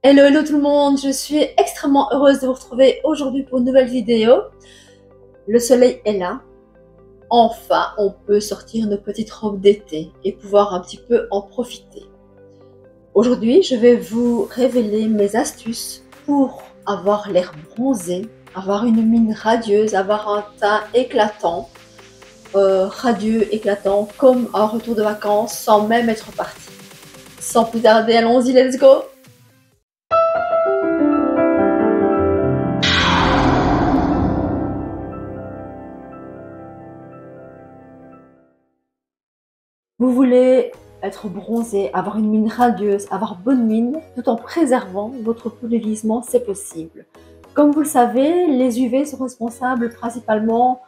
Hello, hello tout le monde, je suis extrêmement heureuse de vous retrouver aujourd'hui pour une nouvelle vidéo. Le soleil est là, enfin on peut sortir nos petites robes d'été et pouvoir un petit peu en profiter. Aujourd'hui je vais vous révéler mes astuces pour avoir l'air bronzé, avoir une mine radieuse, avoir un teint éclatant, radieux, éclatant comme un retour de vacances sans même être parti. Sans plus tarder, allons-y, let's go! Vous voulez être bronzé, avoir une mine radieuse, avoir bonne mine, tout en préservant votre peau de vieillissement, c'est possible. Comme vous le savez, les UV sont responsables principalement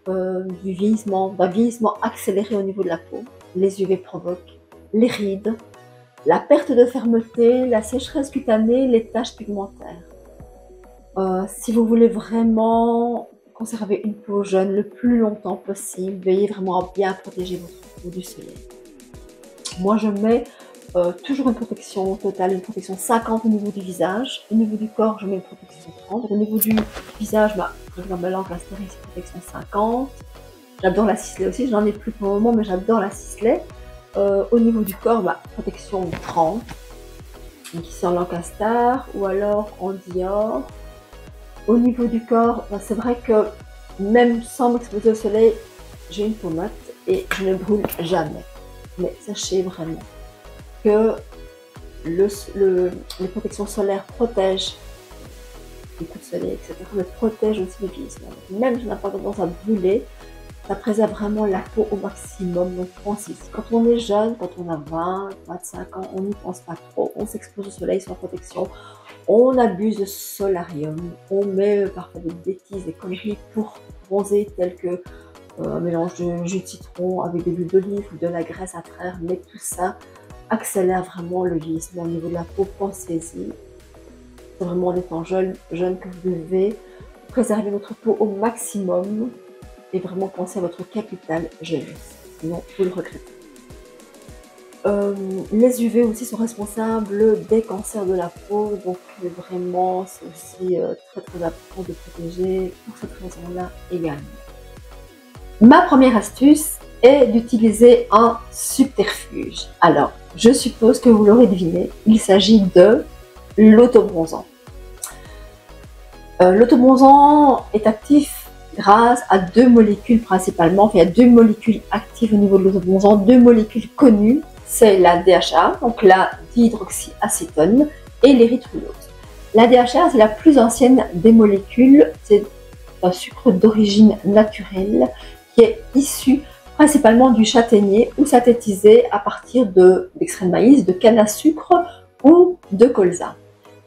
du vieillissement, d'un vieillissement accéléré au niveau de la peau. Les UV provoquent les rides, la perte de fermeté, la sécheresse cutanée, les taches pigmentaires. Si vous voulez vraiment conserver une peau jeune le plus longtemps possible, veillez vraiment à bien protéger votre peau du soleil. Moi je mets toujours une protection totale, une protection 50 au niveau du visage. Au niveau du corps, je mets une protection 30. Au niveau du visage, par exemple, Lancaster, ici, protection 50. J'adore la ciselée aussi, j'en ai plus pour le moment, mais j'adore la ciselée. Au niveau du corps, protection 30. Donc ici en Lancaster, ou alors en Dior. Au niveau du corps, c'est vrai que même sans m'exposer au soleil, j'ai une peau mate et je ne brûle jamais. Mais sachez vraiment que les protections solaires protègent les coups de soleil, etc. Mais protègent aussi le vieillissement. Même si on n'a pas tendance à brûler, ça préserve vraiment la peau au maximum. Donc pensez, quand on est jeune, quand on a 20, 25 ans, on n'y pense pas trop, on s'expose au soleil sans protection. On abuse de solarium, on met parfois des bêtises, des conneries pour bronzer, telles que un mélange de jus de citron avec de l'huile d'olive ou de la graisse à traire, mais tout ça accélère vraiment le vieillissement au niveau de la peau. Pensez-y, c'est vraiment en étant jeune que vous devez préserver votre peau au maximum et vraiment penser à votre capital jeunesse, sinon vous le regrettez. Les UV aussi sont responsables des cancers de la peau, donc vraiment c'est aussi très important de protéger pour cette raison-là également. Ma première astuce est d'utiliser un subterfuge. Alors, je suppose que vous l'aurez deviné, il s'agit de l'autobronzant. L'autobronzant est actif grâce à deux molécules principalement. Enfin, il y a deux molécules actives au niveau de l'autobronzant, deux molécules connues. C'est la DHA, donc la dihydroxyacétone, et l'érythrulose. La DHA, c'est la plus ancienne des molécules. C'est un sucre d'origine naturelle qui est issu principalement du châtaignier ou synthétisé à partir d'extrait de maïs, de canne à sucre ou de colza.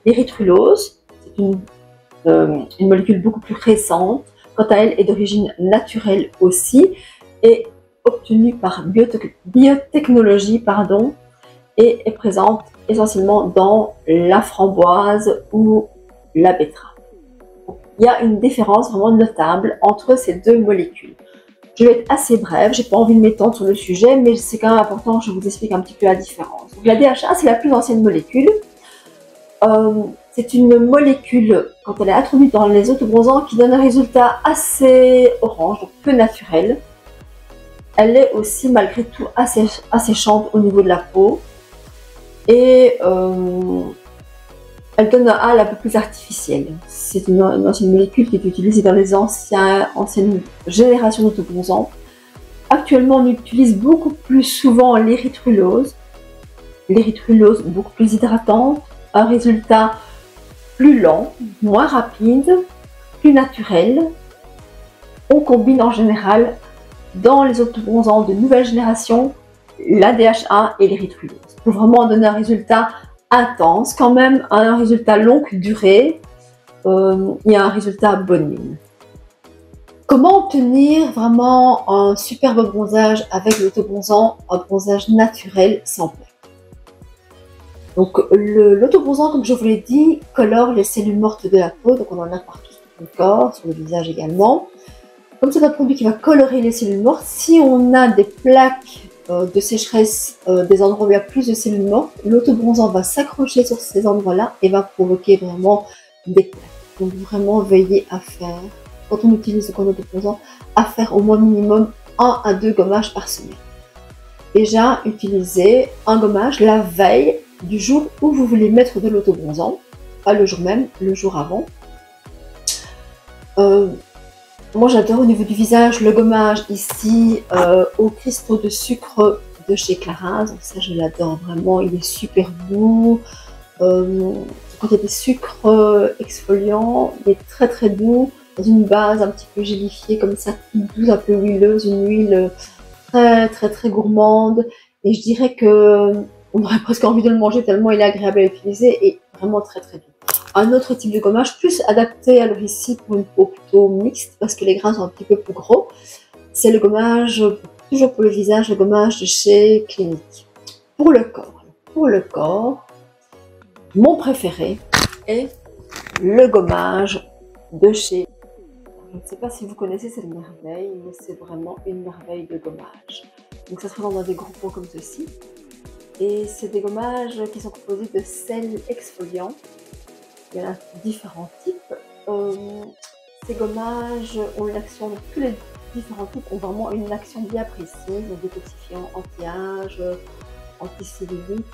L'érythrulose, c'est une molécule beaucoup plus récente. Quant à elle, est d'origine naturelle aussi et obtenue par biotechnologie et est présente essentiellement dans la framboise ou la betterave. Il y a une différence vraiment notable entre ces deux molécules. Je vais être assez brève, j'ai pas envie de m'étendre sur le sujet, mais c'est quand même important que je vous explique un petit peu la différence. Donc, la DHA, c'est la plus ancienne molécule. C'est une molécule, quand elle est introduite dans les autobronzants, qui donne un résultat assez orange, donc peu naturel. Elle est aussi malgré tout assez asséchante au niveau de la peau et elle donne un hâle un peu plus artificiel. C'est une ancienne molécule qui est utilisée dans les anciennes générations d'autobronzants. Actuellement, on utilise beaucoup plus souvent l'érythrulose. L'érythrulose beaucoup plus hydratante, un résultat plus lent, moins rapide, plus naturel. On combine en général dans les autobronzants de nouvelle génération, la DHA et l'érythrulose, pour vraiment donner un résultat intense, quand même un résultat longue durée et un résultat bonne mine. Comment obtenir vraiment un superbe bronzage avec l'autobronzant, un bronzage naturel sans perte? Donc l'autobronzant, comme je vous l'ai dit, colore les cellules mortes de la peau, donc on en a partout sur le corps, sur le visage également. Comme c'est un produit qui va colorer les cellules mortes, si on a des plaques de sécheresse des endroits où il y a plus de cellules mortes, l'autobronzant va s'accrocher sur ces endroits-là et va provoquer vraiment des plaques. Donc vraiment veiller à faire, quand on utilise le autobronzant, à faire au moins minimum 1 à 2 gommages par semaine. Déjà, utilisez un gommage la veille du jour où vous voulez mettre de l'autobronzant, pas le jour même, le jour avant. Moi j'adore au niveau du visage le gommage ici aux cristaux de sucre de chez Clarins, donc ça je l'adore vraiment, il est super doux. Quand il y a des sucres exfoliants, il est très très doux, dans une base un petit peu gélifiée comme ça, douce, un peu huileuse, une huile très très très gourmande, et je dirais que on aurait presque envie de le manger tellement il est agréable à utiliser et vraiment très très doux. Un autre type de gommage plus adapté alors ici pour une peau plutôt mixte parce que les grains sont un petit peu plus gros, c'est le gommage, toujours pour le visage, le gommage de chez Clinique. Pour le corps, mon préféré est le gommage de chez... Je ne sais pas si vous connaissez cette merveille, mais c'est vraiment une merveille de gommage. Donc ça se présente dans des gros pots comme ceci. Et c'est des gommages qui sont composés de sel exfoliant. Il y en a différents types. Ces gommages ont une action, tous les différents types ont vraiment une action bien précise, donc détoxifiant, anti-âge, anti-cellulite,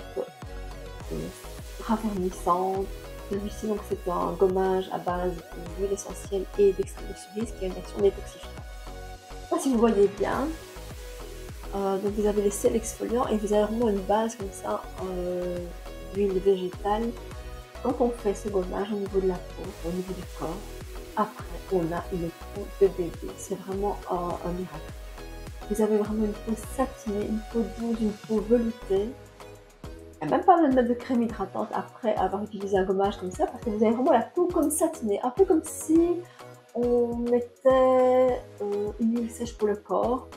raffermissant. Celui-ci, donc, c'est un gommage à base d'huile essentielle et d'extrait de cerise qui a une action détoxifiante. Là, si vous voyez bien, donc vous avez les sels exfoliants et vous avez vraiment une base comme ça d'huile végétale. Quand on fait ce gommage au niveau de la peau, au niveau du corps, après on a une peau de bébé. C'est vraiment un miracle. Vous avez vraiment une peau satinée, une peau douce, une peau veloutée. Il n'y a même pas besoin de mettre de crème hydratante après avoir utilisé un gommage comme ça, parce que vous avez vraiment la peau comme satinée, un peu comme si on mettait une huile sèche pour le corps.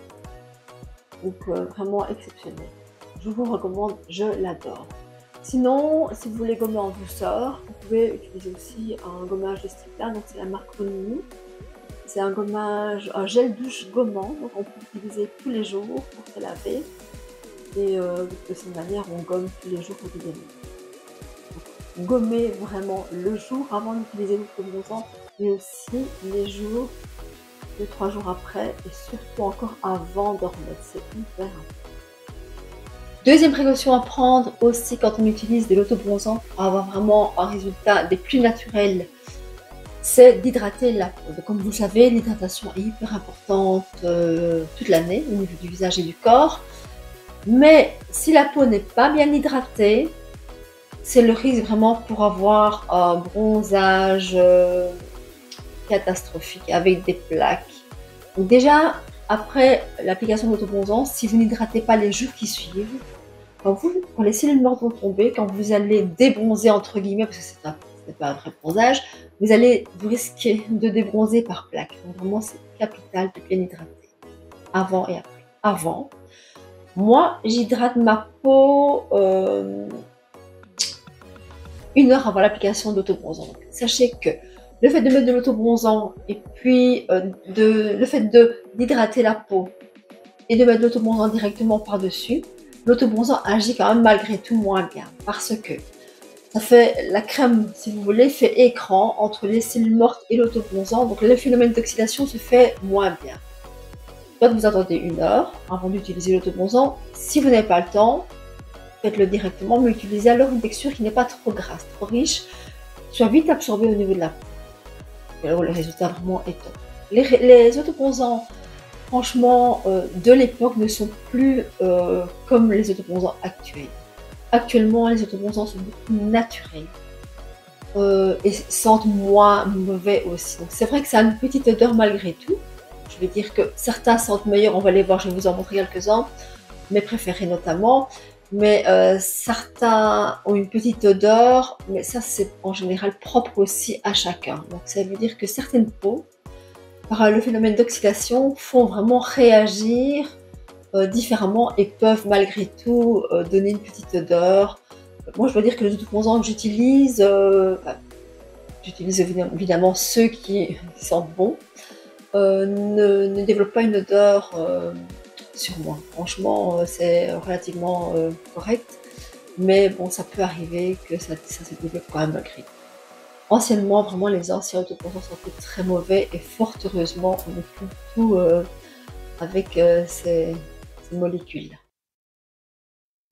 Donc vraiment exceptionnel. Je vous recommande, je l'adore. Sinon, si vous voulez gommer en douceur, vous pouvez utiliser aussi un gommage de ce type-là, donc c'est la marque Ronini. C'est un gommage, un gel douche gommant, donc on peut l'utiliser tous les jours pour se laver. Et de cette manière, on gomme tous les jours quotidiennement. Gommer vraiment le jour avant d'utiliser l'autobronzant, mais aussi les jours, 2-3 jours après, et surtout encore avant de remettre. C'est hyper important. Deuxième précaution à prendre aussi quand on utilise de l'autobronzant pour avoir vraiment un résultat des plus naturels, c'est d'hydrater la peau. Donc, comme vous le savez, l'hydratation est hyper importante toute l'année au niveau du visage et du corps. Mais si la peau n'est pas bien hydratée, c'est le risque vraiment pour avoir un bronzage catastrophique avec des plaques. Donc déjà, après l'application de l'autobronzant, si vous n'hydratez pas les jours qui suivent, quand les cellules mortes vont tomber, quand vous allez débronzer entre guillemets, parce que c'est pas un vrai bronzage, vous allez vous risquer de débronzer par plaques. Donc vraiment, c'est capital de bien hydrater avant et après. Avant, moi, j'hydrate ma peau 1 heure avant l'application d'autobronzant. Sachez que le fait de mettre de l'autobronzant et puis le fait d'hydrater la peau et de mettre de l'autobronzant directement par-dessus, l'autobronzant agit quand même malgré tout moins bien parce que ça fait la crème, si vous voulez, fait écran entre les cellules mortes et l'autobronzant, donc le phénomène d'oxydation se fait moins bien. Soit vous attendez 1 heure avant d'utiliser l'autobronzant. Si vous n'avez pas le temps, faites-le directement, mais utilisez alors une texture qui n'est pas trop grasse, trop riche, soit vite absorbée au niveau de la peau. Et alors le résultat vraiment est top. Les autobronzants, franchement, de l'époque ne sont plus comme les autobronzants actuels. Actuellement, les autobronzants sont beaucoup naturels et sentent moins mauvais aussi. Donc c'est vrai que ça a une petite odeur malgré tout. Je vais dire que certains sentent meilleurs, on va les voir, je vais vous en montrer quelques-uns, mes préférés notamment, mais certains ont une petite odeur, mais ça c'est en général propre aussi à chacun. Donc ça veut dire que certaines peaux, par le phénomène d'oxydation, font vraiment réagir différemment et peuvent malgré tout donner une petite odeur. Moi je dois dire que les autobronzants que j'utilise, j'utilise évidemment ceux qui sentent bon. Ne développe pas une odeur sur moi. Franchement, c'est relativement correct. Mais bon, ça peut arriver que ça se développe quand même malgré. Anciennement, vraiment, les anciens autocollants sont très mauvais et fort heureusement, on ne plus tout avec ces molécules.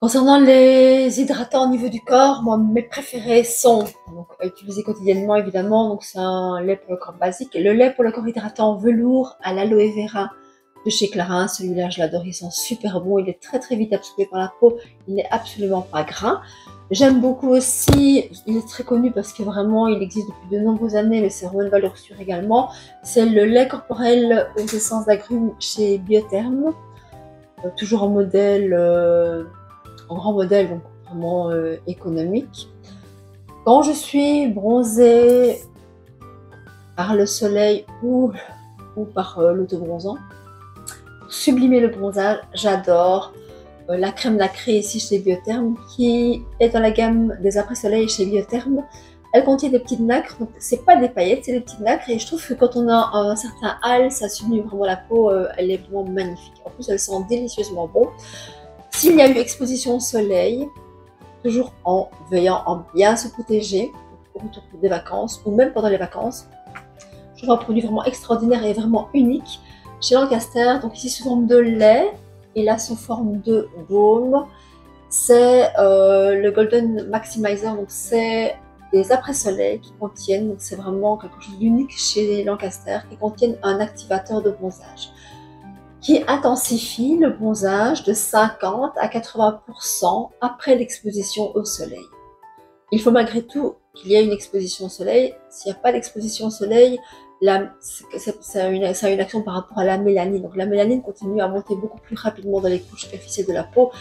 Concernant les hydratants au niveau du corps, moi, mes préférés sont donc, utilisés quotidiennement évidemment, donc c'est un lait pour le corps basique. Le lait pour le corps hydratant velours à l'aloe vera de chez Clarins, celui-là je l'adore, il sent super bon, il est très très vite absorbé par la peau, il n'est absolument pas gras. J'aime beaucoup aussi, il est très connu parce que vraiment il existe depuis de nombreuses années, mais c'est vraiment une valeur sûre également, c'est le lait corporel aux essences d'agrumes chez Biotherm, toujours en modèle, en grand modèle, donc vraiment économique. Quand je suis bronzée par le soleil ou par l'autobronzant, pour sublimer le bronzage, j'adore la crème nacrée ici chez Biotherm, qui est dans la gamme des après-soleil chez Biotherm. Elle contient des petites nacres, donc c'est pas des paillettes, c'est des petites nacres, et je trouve que quand on a un certain hâle, ça sublime vraiment la peau, elle est vraiment magnifique. En plus, elle sent délicieusement bon. S'il y a eu exposition au soleil, toujours en veillant à bien se protéger au retour des vacances ou même pendant les vacances, je trouve un produit vraiment extraordinaire et vraiment unique chez Lancaster. Donc ici sous forme de lait et là sous forme de baume, c'est le Golden Maximizer. Donc c'est des après-soleil qui contiennent, donc c'est vraiment quelque chose d'unique chez Lancaster, qui contiennent un activateur de bronzage qui intensifie le bronzage de 50 à 80% après l'exposition au soleil. Il faut malgré tout qu'il y ait une exposition au soleil. S'il n'y a pas d'exposition au soleil, ça a une action par rapport à la mélanine. Donc la mélanine continue à monter beaucoup plus rapidement dans les couches superficielles de la peau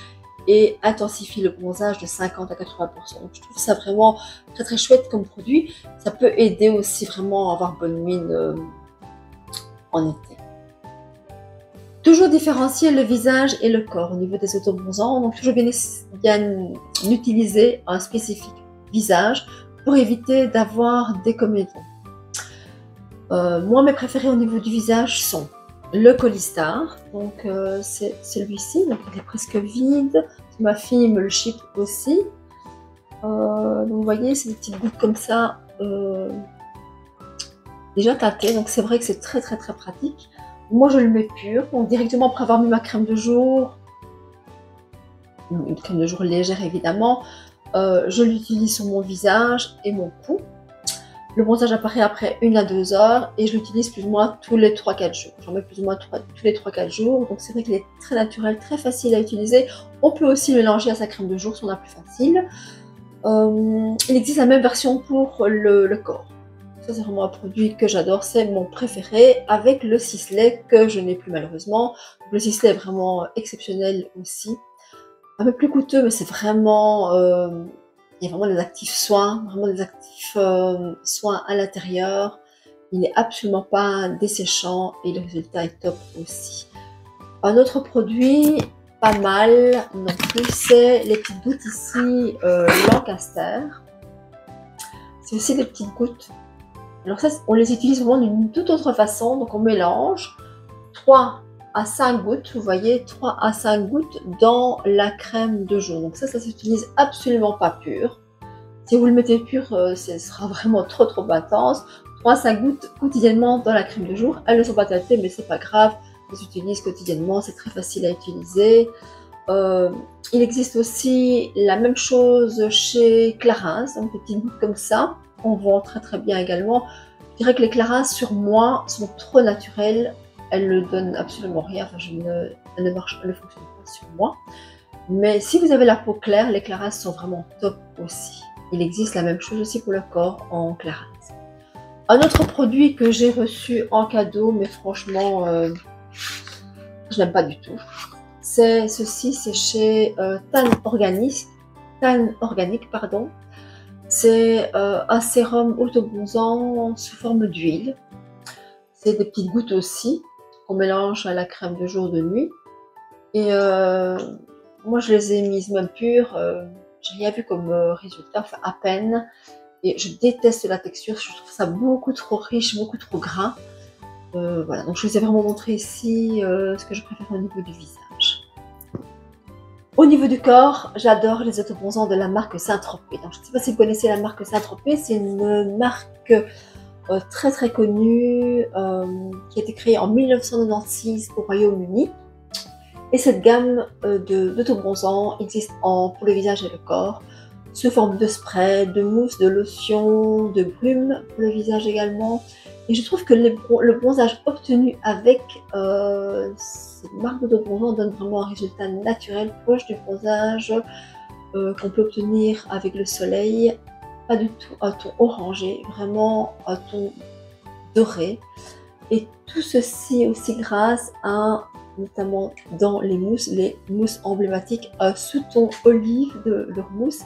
et intensifie le bronzage de 50 à 80%. Donc je trouve ça vraiment très très chouette comme produit. Ça peut aider aussi vraiment à avoir bonne mine en été. Toujours différencier le visage et le corps au niveau des autobronzants, donc toujours bien utiliser un spécifique visage pour éviter d'avoir des combinaisons. Moi, mes préférés au niveau du visage sont le Colistar, donc c'est celui-ci, donc il est presque vide. Ma fille me le ship aussi. Donc vous voyez, c'est des petites gouttes comme ça, déjà teintées, donc c'est vrai que c'est très très très pratique. Moi, je le mets pur, donc directement après avoir mis ma crème de jour, une crème de jour légère évidemment, je l'utilise sur mon visage et mon cou. Le bronzage apparaît après 1 à 2 heures et je l'utilise plus ou moins tous les 3-4 jours. J'en mets plus ou moins tous les 3-4 jours, donc c'est vrai qu'il est très naturel, très facile à utiliser. On peut aussi le mélanger à sa crème de jour si on a plus facile. Il existe la même version pour le corps. Ça, c'est vraiment un produit que j'adore, c'est mon préféré, avec le Sisley que je n'ai plus malheureusement. Le Sisley est vraiment exceptionnel aussi. Un peu plus coûteux, mais c'est vraiment... il y a vraiment des actifs soins, vraiment des actifs soins à l'intérieur. Il n'est absolument pas desséchant et le résultat est top aussi. Un autre produit, pas mal non plus, c'est les petites gouttes ici, Lancaster. C'est aussi des petites gouttes. Alors ça, on les utilise vraiment d'une toute autre façon. Donc on mélange 3 à 5 gouttes, vous voyez, 3 à 5 gouttes dans la crème de jour. Donc ça s'utilise absolument pas pur. Si vous le mettez pur, ce sera vraiment trop intense. 3 à 5 gouttes quotidiennement dans la crème de jour. Elles ne sont pas teintées, mais c'est pas grave. On les utilise quotidiennement, c'est très facile à utiliser. Il existe aussi la même chose chez Clarins, donc des petites gouttes comme ça. On vend très très bien également. Je dirais que les Clarins sur moi sont trop naturelles. Elles ne donnent absolument rien. Enfin, elles ne fonctionnent pas sur moi. Mais si vous avez la peau claire, les Clarins sont vraiment top aussi. Il existe la même chose aussi pour le corps en Clarins. Un autre produit que j'ai reçu en cadeau, mais franchement, je n'aime pas du tout. C'est ceci, c'est chez Tan Organique, pardon. C'est un sérum autobronzant sous forme d'huile. C'est des petites gouttes aussi qu'on mélange à la crème de jour de nuit. Et moi, je les ai mises même pures. J'ai rien vu comme résultat, enfin à peine. Et je déteste la texture. Je trouve ça beaucoup trop riche, beaucoup trop gras. Voilà, donc je vous ai vraiment montré ici ce que je préfère au niveau du visage. Au niveau du corps, j'adore les autobronzants de la marque Saint-Tropez. Donc, je ne sais pas si vous connaissez la marque Saint-Tropez, c'est une marque très très connue qui a été créée en 1996 au Royaume-Uni. Et cette gamme d'autobronzants existe pour le visage et le corps, sous forme de spray, de mousse, de lotion, de brume pour le visage également. Et je trouve que le bronzage obtenu avec cette marque d'autobronzant donne vraiment un résultat naturel, proche du bronzage qu'on peut obtenir avec le soleil. Pas du tout un ton orangé, vraiment un ton doré. Et tout ceci aussi grâce à, notamment dans les mousses emblématiques, un sous-ton olive de leur mousse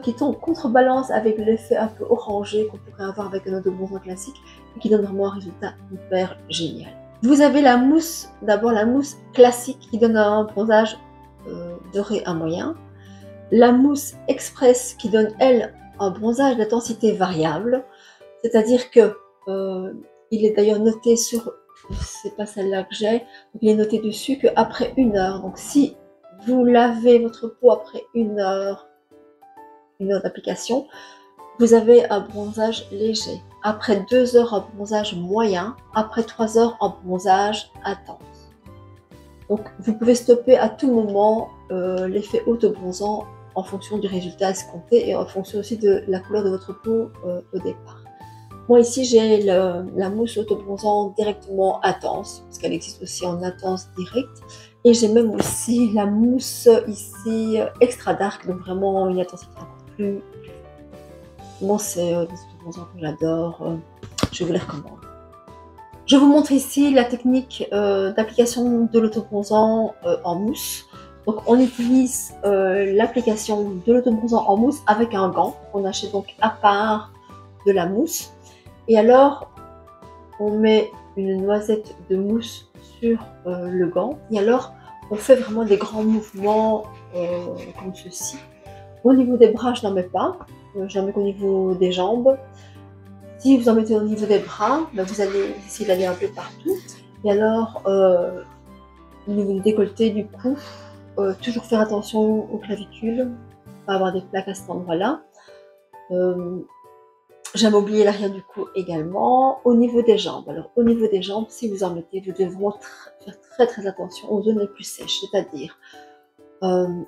qui tombe contrebalance avec l'effet un peu orangé qu'on pourrait avoir avec un autobronzant classique et qui donne vraiment un résultat hyper génial. Vous avez la mousse, d'abord la mousse classique qui donne un bronzage doré à moyen. La mousse express qui donne, elle, un bronzage d'intensité variable, c'est-à-dire que il est d'ailleurs noté sur, c'est pas celle-là que j'ai, il est noté dessus qu'après 1 heure, donc si vous lavez votre peau après 1 heure d'application, vous avez un bronzage léger. Après 2 heures, un bronzage moyen. Après 3 heures, un bronzage intense. Donc vous pouvez stopper à tout moment l'effet autobronzant en fonction du résultat escompté et en fonction aussi de la couleur de votre peau au départ. Moi ici j'ai la mousse autobronzant directement intense, parce qu'elle existe aussi en intense direct. Et j'ai même aussi la mousse ici extra dark, donc vraiment une intensité encore plus. Moi c'est des autobronzants que j'adore, je vous les recommande. Je vous montre ici la technique d'application de l'autobronzant en mousse. Donc on utilise l'application de l'autobronzant en mousse avec un gant. On achète donc à part de la mousse. Et alors, on met une noisette de mousse sur le gant. Et alors, on fait vraiment des grands mouvements comme ceci. Au niveau des bras, je n'en mets pas. Je n'en mets qu'au niveau des jambes. Si vous en mettez au niveau des bras, ben vous allez essayer d'aller un peu partout. Et alors, au niveau du décolleté, du cou, toujours faire attention aux clavicules, pas avoir des plaques à cet endroit-là. J'aime oublier l'arrière du cou également. Au niveau des jambes, alors au niveau des jambes, si vous en mettez, vous devez vraiment faire très très attention aux zones les plus sèches, c'est-à-dire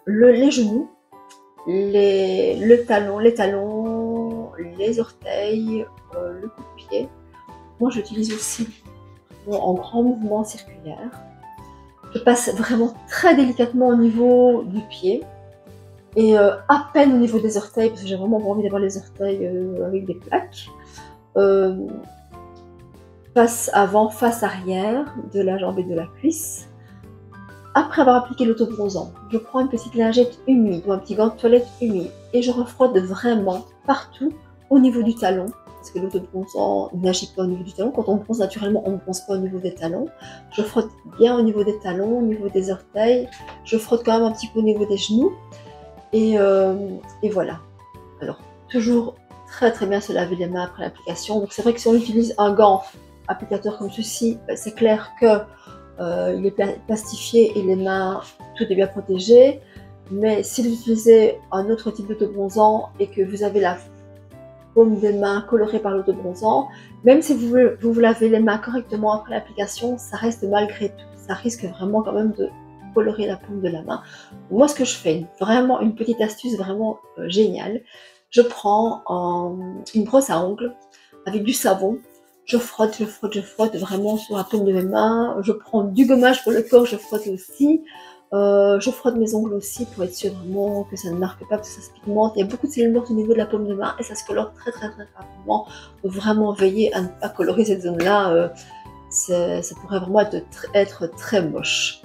les genoux, les talons, les orteils, le coup de pied. Moi j'utilise aussi en grand mouvement circulaire. Je passe vraiment très délicatement au niveau du pied et à peine au niveau des orteils, parce que j'ai vraiment pas envie d'avoir les orteils avec des plaques. Face avant, face arrière de la jambe et de la cuisse. Après avoir appliqué l'autobronzant, je prends une petite lingette humide ou un petit gant de toilette humide et je refrotte vraiment partout au niveau du talon, parce que l'autobronzant n'agit pas au niveau du talon. Quand on bronze naturellement, on ne bronze pas au niveau des talons. Je frotte bien au niveau des talons, au niveau des orteils. Je frotte quand même un petit peu au niveau des genoux. Et voilà. Alors, toujours très très bien se laver les mains après l'application. Donc c'est vrai que si on utilise un gant applicateur comme ceci, c'est clair que il est plastifié et les mains, tout est bien protégé. Mais si vous utilisez un autre type d'autobronzant et que vous avez la paume des mains colorée par l'autobronzant, même si vous lavez les mains correctement après l'application, ça reste malgré tout. Ça risque vraiment quand même de colorer la paume de la main. Moi, ce que je fais, vraiment une petite astuce vraiment géniale, je prends une brosse à ongles avec du savon. Je frotte vraiment sur la paume de mes mains. Je prends du gommage pour le corps, je frotte aussi. Je frotte mes ongles aussi pour être sûr vraiment que ça ne marque pas, parce que ça se pigmente. Il y a beaucoup de cellules mortes au niveau de la paume de main et ça se colore très rapidement. Donc vraiment veiller à ne pas colorer cette zone-là. Ça pourrait vraiment être très moche.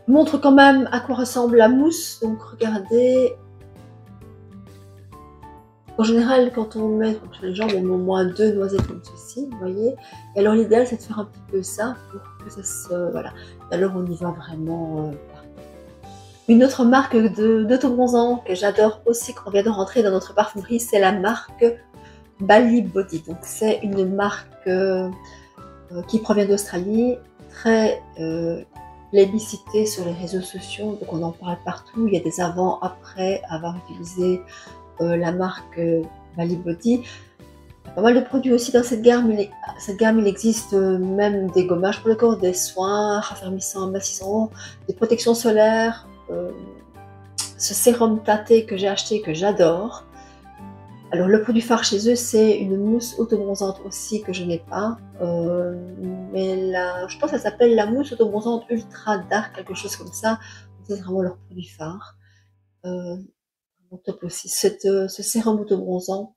Je vous montre quand même à quoi ressemble la mousse. Donc regardez. En général, quand on met sur les jambes, on met au moins 2 noisettes comme ceci, vous voyez. Et alors l'idéal, c'est de faire un petit peu ça pour que ça se... Voilà. Et alors on y va vraiment partout. Une autre marque d'autobronzant que j'adore aussi, qu'on vient de rentrer dans notre parfumerie, c'est la marque Bali Body. Donc c'est une marque qui provient d'Australie, très plébiscité sur les réseaux sociaux, donc on en parle partout. Il y a des avant, après avoir utilisé la marque Bali Body. Pas mal de produits aussi dans cette gamme. Il existe même des gommages pour le corps, des soins raffermissants, amincissants, des protections solaires. Ce sérum tâté que j'ai acheté, que j'adore. Alors le produit phare chez eux, c'est une mousse autobronzante aussi que je n'ai pas. Mais je pense que ça s'appelle la mousse autobronzante ultra dark, quelque chose comme ça. C'est vraiment leur produit phare. Top aussi. Ce sérum autobronzant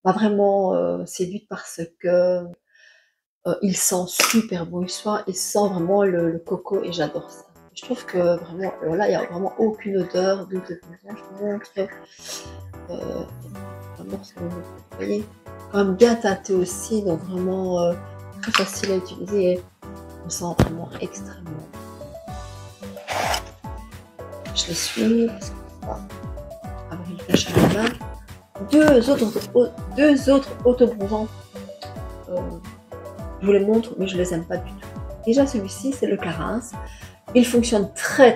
m'a vraiment séduite parce que il sent super bon. Il sent vraiment le coco et j'adore ça. Je trouve que vraiment, alors là, il n'y a vraiment aucune odeur d'huile de bronzant. Je vous montre vraiment ce que vous voyez. Quand même bien tâté aussi, donc vraiment très facile à utiliser et on sent vraiment extrêmement. Je les suis parce qu'on va avoir une flèche à la main. Deux autres autobronzants. Je vous les montre, mais je les aime pas du tout. Déjà celui-ci, c'est le Clarins. Il fonctionne très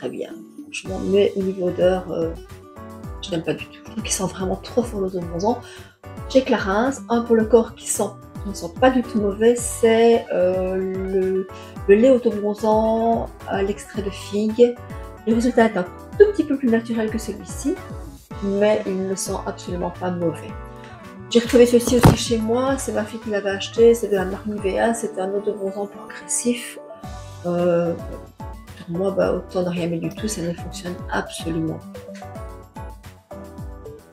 bien. Franchement, mais au niveau odeur, je n'aime pas du tout. Je trouve qu'il sent vraiment trop fort l'autobronzant. Chez Clarins, un pour le corps qui ne sent pas du tout mauvais, c'est le lait autobronzant à l'extrait de figue. Le résultat est un tout petit peu plus naturel que celui-ci, mais il ne sent absolument pas mauvais. J'ai retrouvé ceci aussi chez moi, c'est ma fille qui l'avait acheté, c'est de la marque Nivea, c'était un autobronzant progressif. Pour moi, autant de rien mais du tout, ça ne fonctionne absolument pas.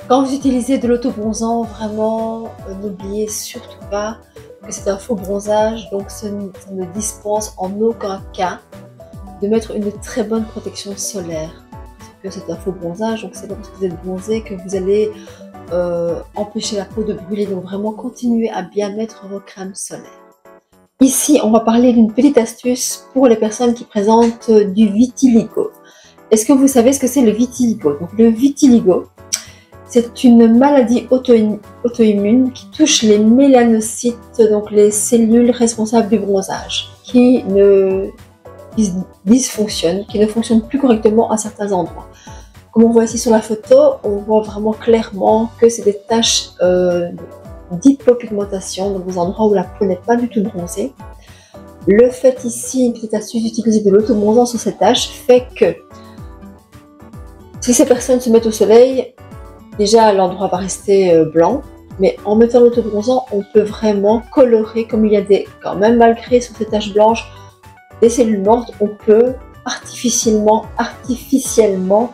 Quand vous utilisez de l'autobronzant, vraiment, n'oubliez surtout pas que c'est un faux bronzage, donc ça ne dispense en aucun cas de mettre une très bonne protection solaire. Parce que c'est un faux bronzage, donc c'est pas parce que vous êtes bronzé que vous allez empêcher la peau de brûler. Donc vraiment continuez à bien mettre vos crèmes solaires. Ici, on va parler d'une petite astuce pour les personnes qui présentent du vitiligo. Est-ce que vous savez ce que c'est le vitiligo? Donc le vitiligo, c'est une maladie auto-immune qui touche les mélanocytes, donc les cellules responsables du bronzage, qui dysfonctionnent, qui ne fonctionnent plus correctement à certains endroits. Comme on voit ici sur la photo, on voit vraiment clairement que c'est des taches d'hypopigmentation dans des endroits où la peau n'est pas du tout bronzée. Le fait ici, une petite astuce d'utiliser de l'autobronzant sur ces taches, fait que si ces personnes se mettent au soleil, déjà l'endroit va rester blanc, mais en mettant l'autobronzant, on peut vraiment colorer, comme il y a quand même malgré sur ces taches blanches, des cellules mortes, on peut artificiellement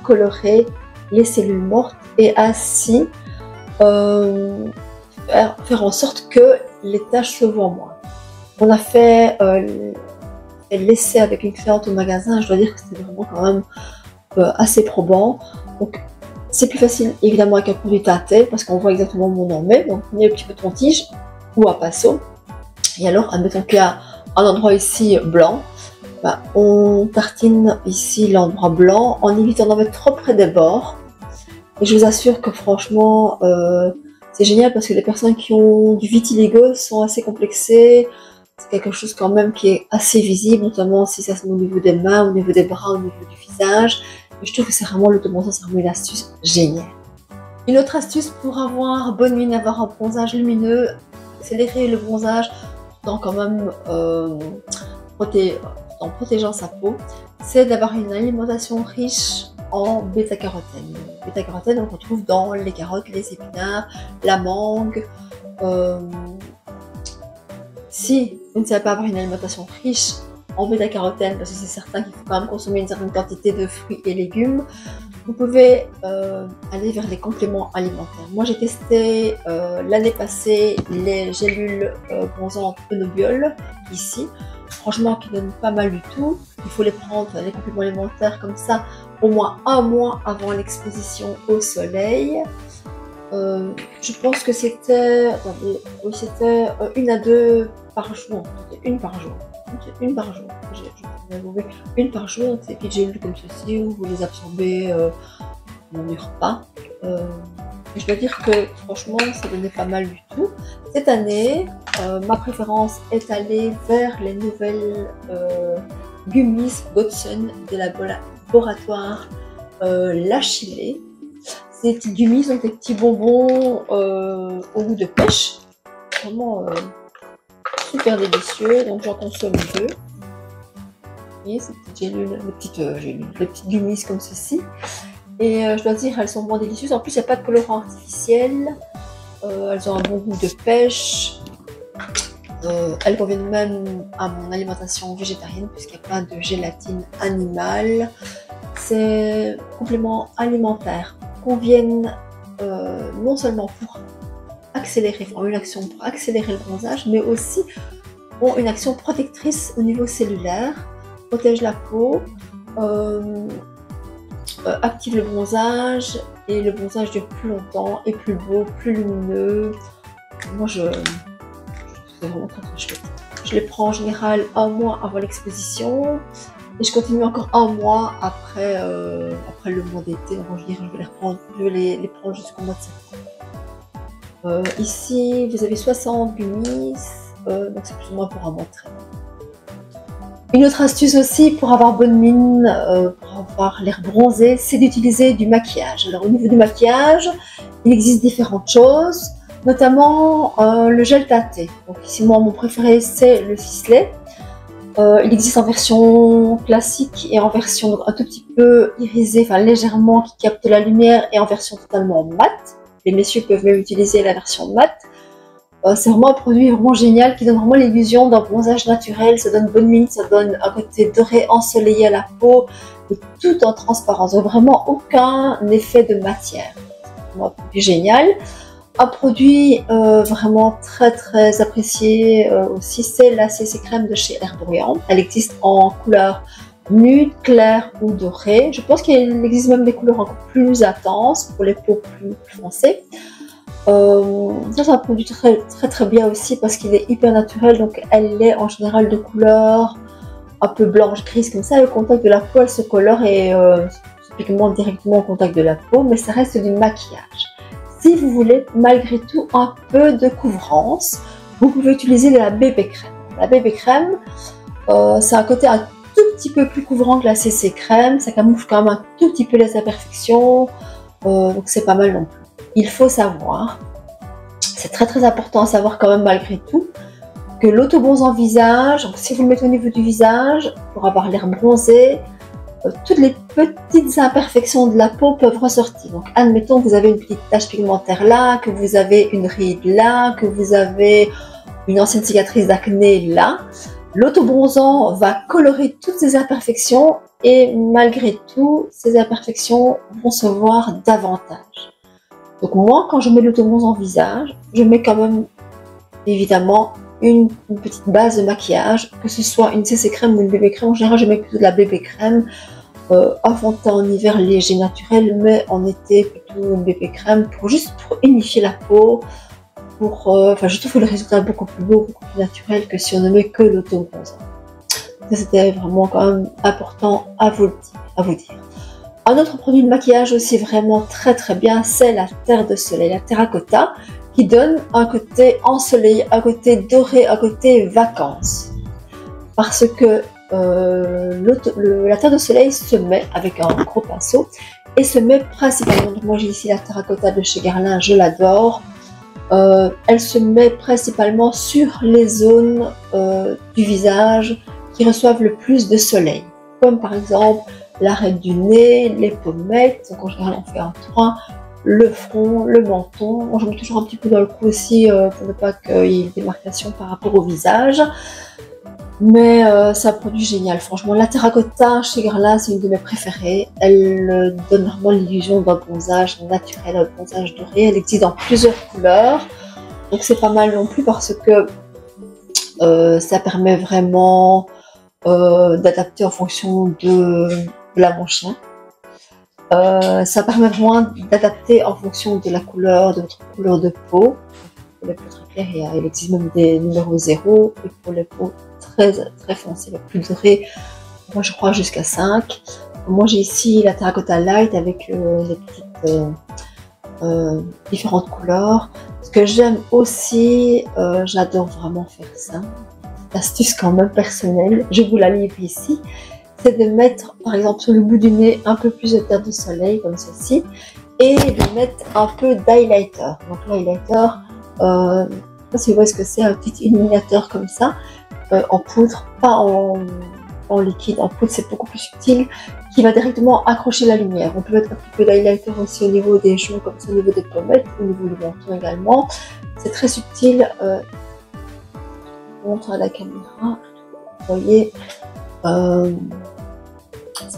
colorer les cellules mortes et ainsi faire en sorte que les taches se voient moins. On a fait l'essai avec une cliente au magasin, je dois dire que c'était vraiment quand même assez probant. Donc c'est plus facile évidemment avec un produit tâté parce qu'on voit exactement où on en met. Donc on met un petit peu de tige ou un pinceau. Et alors admettons qu'il y a un endroit ici blanc, on tartine ici l'endroit blanc en évitant d'en mettre trop près des bords. Et je vous assure que franchement, c'est génial parce que les personnes qui ont du vitiligo sont assez complexées. C'est quelque chose quand même qui est assez visible, notamment si ça se met au niveau des mains, au niveau des bras, au niveau du visage. Et je trouve que c'est vraiment l'autobronzant, c'est vraiment une astuce géniale. Une autre astuce pour avoir bonne mine, avoir un bronzage lumineux, accélérer le bronzage tout en quand même en protégeant sa peau, c'est d'avoir une alimentation riche en bêta-carotène. Bêta-carotène, on retrouve dans les carottes, les épinards, la mangue. Si vous ne savez pas avoir une alimentation riche en bêta-carotène, parce que c'est certain qu'il faut quand même consommer une certaine quantité de fruits et légumes, vous pouvez aller vers les compléments alimentaires. Moi j'ai testé l'année passée les gélules bronzantes Eunobiol, ici. Franchement, qui donnent pas mal du tout. Il faut les prendre, les compléments alimentaires comme ça, au moins un mois avant l'exposition au soleil. Je pense que c'était, c'était une à deux par jour. Une par jour. Une par jour. Une par jour, c'est des petites gélules comme ceci où vous les absorbez dans les repas. Je dois dire que franchement, ça donnait pas mal du tout. Cette année, ma préférence est allée vers les nouvelles Gummies Godson de laboratoire L'Achillée. C'est des petits gummies, donc des petits bonbons au goût de pêche. Vraiment super délicieux, donc j'en consomme deux. Et ces petites gélules, les petites gummies comme ceci. Et je dois dire, elles sont vraiment délicieuses. En plus, il n'y a pas de colorant artificiel. Elles ont un bon goût de pêche. Elles conviennent même à mon alimentation végétarienne puisqu'il n'y a pas de gélatine animale. Ces compléments alimentaires conviennent non seulement pour accélérer, ont une action pour accélérer le bronzage, mais aussi ont une action protectrice au niveau cellulaire, protège la peau, active le bronzage, et le bronzage dure plus longtemps, est plus beau, plus lumineux. Moi je trouve c'est vraiment très très chouette. Je les prends en général un mois avant l'exposition et je continue encore un mois après, après le mois d'été. Donc je vais les prendre jusqu'au mois de septembre. Ici vous avez 60 gummies, donc c'est plus ou moins pour un mois de traitement. Une autre astuce aussi pour avoir bonne mine, pour avoir l'air bronzé, c'est d'utiliser du maquillage. Alors au niveau du maquillage, il existe différentes choses, notamment le gel teinté. Donc ici moi mon préféré c'est le ficelet. Il existe en version classique et en version donc, un tout petit peu irisée, enfin légèrement qui capte la lumière, et en version totalement mate. Les messieurs peuvent même utiliser la version mate. C'est vraiment un produit vraiment génial qui donne vraiment l'illusion d'un bronzage naturel. Ça donne bonne mine, ça donne un côté doré ensoleillé à la peau, et tout en transparence. Donc vraiment aucun effet de matière. C'est vraiment un produit génial. Un produit vraiment très très apprécié aussi, c'est la CC crème de chez Herborian. Elle existe en couleur nude, claire ou dorée. Je pense qu'il existe même des couleurs encore plus intenses pour les peaux plus foncées. Ça c'est un produit très très très bien aussi parce qu'il est hyper naturel, donc elle est en général de couleur un peu blanche grise comme ça. Au contact de la peau elle se colore et se pigmente directement au contact de la peau, mais ça reste du maquillage. Si vous voulez malgré tout un peu de couvrance, vous pouvez utiliser de la bébé crème. La bébé crème, c'est un côté un tout petit peu plus couvrant que la CC crème, ça camoufle quand même un tout petit peu les imperfections, donc c'est pas mal non plus. Il faut savoir, c'est très très important à savoir quand même malgré tout, que l'autobronzant visage, donc si vous le mettez au niveau du visage, pour avoir l'air bronzé, toutes les petites imperfections de la peau peuvent ressortir. Donc admettons que vous avez une petite tache pigmentaire là, que vous avez une ride là, que vous avez une ancienne cicatrice d'acné là, l'autobronzant va colorer toutes ces imperfections et malgré tout, ces imperfections vont se voir davantage. Donc moi, quand je mets l'autobronzant visage, je mets quand même évidemment une petite base de maquillage, que ce soit une CC crème ou une bébé crème. En général, je mets plutôt de la bébé crème, un fond de teint en hiver léger naturel, mais en été plutôt une bébé crème pour unifier la peau. Enfin, je trouve le résultat beaucoup plus beau, beaucoup plus naturel que si on ne met que l'autobronzant. C'était vraiment quand même important à vous dire. Un autre produit de maquillage aussi vraiment très très bien, c'est la terre de soleil, la terracotta, qui donne un côté ensoleillé, un côté doré, un côté vacances. Parce que la terre de soleil se met avec un gros pinceau et se met principalement, donc moi j'ai ici la terracotta de chez Guerlain, je l'adore. Elle se met principalement sur les zones du visage qui reçoivent le plus de soleil, comme par exemple l'arête du nez, les pommettes, donc en général on fait un train, le front, le menton. Moi, je mets toujours un petit peu dans le cou aussi pour ne pas qu'il y ait une démarcation par rapport au visage. Mais c'est un produit génial, franchement. La terracotta chez Guerlain, c'est une de mes préférées. Elle donne vraiment l'illusion d'un bronzage naturel, un bronzage doré. Elle existe dans plusieurs couleurs, donc c'est pas mal non plus parce que ça permet vraiment d'adapter en fonction de la manche. Ça permet vraiment d'adapter en fonction de la couleur, de votre couleur de peau. Pour les peaux très claires, il existe même des numéros 0, et pour les peaux très foncées, les plus dorées, moi je crois jusqu'à 5. Moi j'ai ici la terracotta light avec les petites différentes couleurs. Ce que j'aime aussi, j'adore vraiment faire ça. astuce quand même personnelle, je vous la livre ici, c'est de mettre par exemple sur le bout du nez un peu plus de terre de soleil comme ceci et de mettre un peu d'highlighter. Donc l'highlighter, je ne sais pas si vous voyez ce que c'est, un petit illuminateur comme ça, en poudre, pas en liquide, en poudre c'est beaucoup plus subtil, qui va directement accrocher la lumière. On peut mettre un petit peu d'highlighter aussi au niveau des joues, comme ça au niveau des pommettes, au niveau du menton également. C'est très subtil. Je montre à la caméra, vous voyez, ça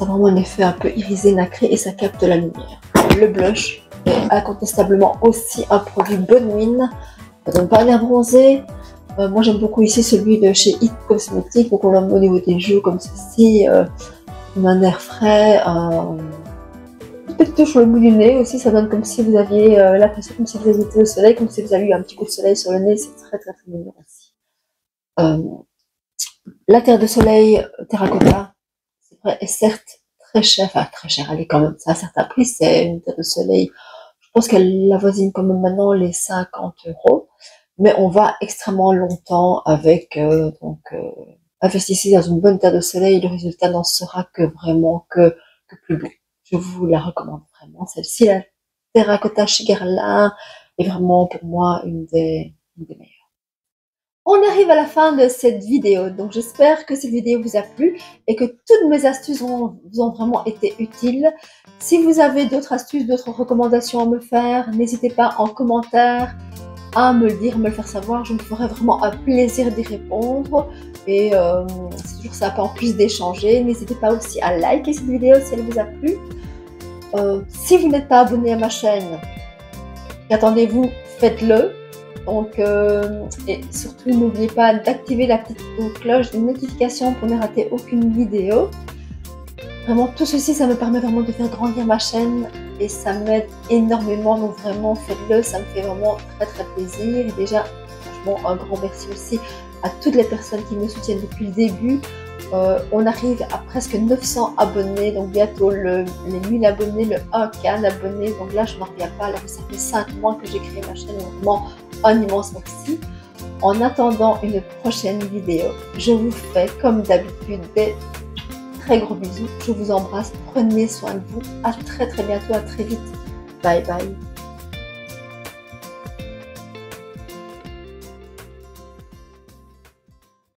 a vraiment un effet un peu irisé, nacré et ça capte la lumière. Le blush est incontestablement aussi un produit bonne mine, ça donne pas un air bronzé. Moi j'aime beaucoup ici celui de chez It Cosmetics, donc on l'a au niveau des joues comme ceci, un air frais, une petite touche sur le bout du nez aussi, ça donne comme si vous aviez l'impression comme si vous aviez été au soleil, comme si vous aviez eu un petit coup de soleil sur le nez, c'est très très très mignon aussi. La terre de soleil terracotta, c'est vrai, est certes très chère, enfin très chère, elle est quand même, ça a un certain prix, c'est une terre de soleil, je pense qu'elle avoisine quand même maintenant les 50 €, mais on va extrêmement longtemps avec, investissez dans une bonne terre de soleil, le résultat n'en sera que vraiment que plus beau. Je vous la recommande vraiment, celle-ci, la terracotta chez Guerlain, est vraiment pour moi une des meilleures. On arrive à la fin de cette vidéo, donc j'espère que cette vidéo vous a plu et que toutes mes astuces vous ont vraiment été utiles. Si vous avez d'autres astuces, d'autres recommandations à me faire, n'hésitez pas en commentaire à me le dire, me le faire savoir. Je me ferai vraiment un plaisir d'y répondre et c'est toujours sympa en plus d'échanger. N'hésitez pas aussi à liker cette vidéo si elle vous a plu. Si vous n'êtes pas abonné à ma chaîne, qu'attendez-vous, faites-le. Donc, et surtout n'oubliez pas d'activer la petite cloche de notification pour ne rater aucune vidéo. Vraiment tout ceci, ça me permet vraiment de faire grandir ma chaîne et ça m'aide énormément, donc vraiment faites-le, ça me fait vraiment très très plaisir. Et déjà, franchement, un grand merci aussi à toutes les personnes qui me soutiennent depuis le début. On arrive à presque 900 abonnés, donc bientôt les 1000 abonnés, le 1K d'abonnés, donc là je n'en reviens pas, alors ça fait 5 mois que j'ai créé ma chaîne, donc vraiment un immense merci. En attendant une prochaine vidéo, je vous fais comme d'habitude des très gros bisous, je vous embrasse, prenez soin de vous, à très très bientôt, à très vite, bye bye.